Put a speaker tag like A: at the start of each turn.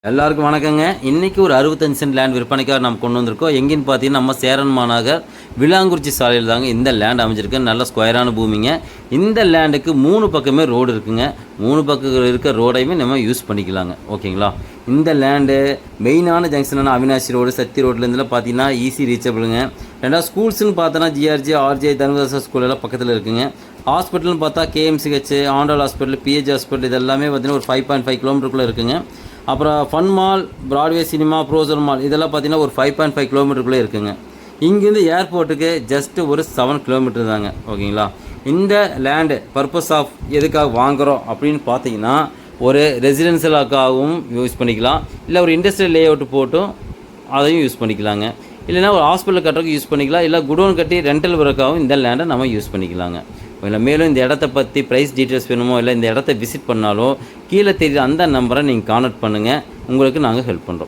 A: எல்லாருக்கும் வணக்கங்க. இன்றைக்கி ஒரு 65 சென்ட் லேண்ட் விற்பனைக்காக நம்ம கொண்டு வந்திருக்கோம். எங்கேன்னு பார்த்தீங்கன்னா நம்ம சேரன் மாநகர் விளாங்குறிச்சி சாலையில் தாங்க இந்த லேண்ட் அமைஞ்சிருக்கு. நல்ல ஸ்கொயரான பூமிங்க. இந்த லேண்டுக்கு 3 பக்கமே ரோடு இருக்குங்க. 3 பக்கம் இருக்க ரோடையுமே நம்ம யூஸ் பண்ணிக்கலாங்க. ஓகேங்களா? இந்த லேண்டு மெயினான ஜங்ஷனான அவினாசி ரோடு சக்தி ரோட்லேருந்துலாம் பார்த்தீங்கன்னா ஈஸி ரீச்சபிளுங்க. ரெண்டாவது ஸ்கூல்ஸ்னு பார்த்தோன்னா ஜிஆர்ஜி ஆர்ஜே தர்மதாச ஸ்கூல் எல்லாம் பக்கத்தில் இருக்குங்க. ஹாஸ்பிட்டல்னு பார்த்தா KMCH Andal hospital PH hospital இது எல்லாமே பார்த்தீங்கன்னா ஒரு 5.5 கிலோமீட்டருக்குள்ளே இருக்குங்க. அப்புறம் fun mall Broadway cinema Prozone mall இதெல்லாம் பார்த்தீங்கன்னா ஒரு 5.5 கிலோமீட்டருக்குள்ளே இருக்குங்க. இங்கேருந்து ஏர்போர்ட்டுக்கு ஜஸ்ட்டு ஒரு 7 கிலோமீட்டர் தாங்க. ஓகேங்களா? இந்த லேண்டு பர்பஸ் ஆஃப் எதுக்காக வாங்குகிறோம் அப்படின்னு பார்த்தீங்கன்னா ஒரு ரெசிடென்ஷியலுக்காகவும் யூஸ் பண்ணிக்கலாம், இல்லை ஒரு இண்டஸ்ட்ரியல் லே அவுட் போட்டும் அதையும் யூஸ் பண்ணிக்கலாங்க, இல்லைனா ஒரு ஹாஸ்பிட்டல் கட்டுறதுக்கு யூஸ் பண்ணிக்கலாம், இல்லை குடோன் கட்டி ரெண்டல் ஒர்க்காகவும் இந்த லேண்டை நம்ம யூஸ் பண்ணிக்கலாங்க. இல்லை மேலும் இந்த இடத்த பற்றி ப்ரைஸ் டீட்டெயில்ஸ் வேணுமோ இல்லை இந்த இடத்த விசிட் பண்ணாலோ கீழே தெரியுற அந்த நம்பரை நீங்கள் கான்டாக்ட் பண்ணுங்கள். உங்களுக்கு நாங்கள் ஹெல்ப் பண்ணுறோம்.